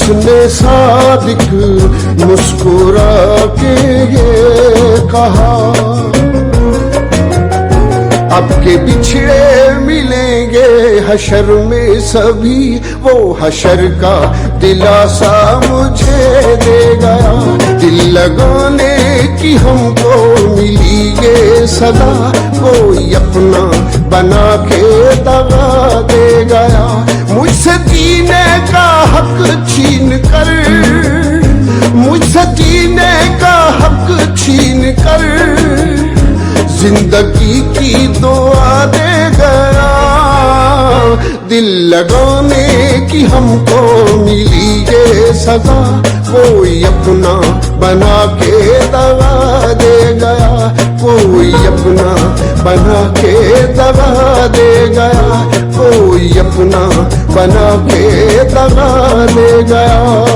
उसने सादिक मुस्कुरा के ये कहा, अब के बिछड़े मिलेंगे हशर में सभी, वो हशर का दिलासा मुझे दे गया। दिल लगाने की हमको मिली ये सदा, कोई अपना बना के दगा दे गया। मुझसे जीने का हक छीन कर, मुझसे जीने का हक छीन कर, जिंदगी की दुआ दे गया। दिल लगाने की हमको मिली ये सजा, कोई अपना बना के दगा दे गया, कोई अपना बना के दगा दे गया, कोई अपना बना के दगा दे गया।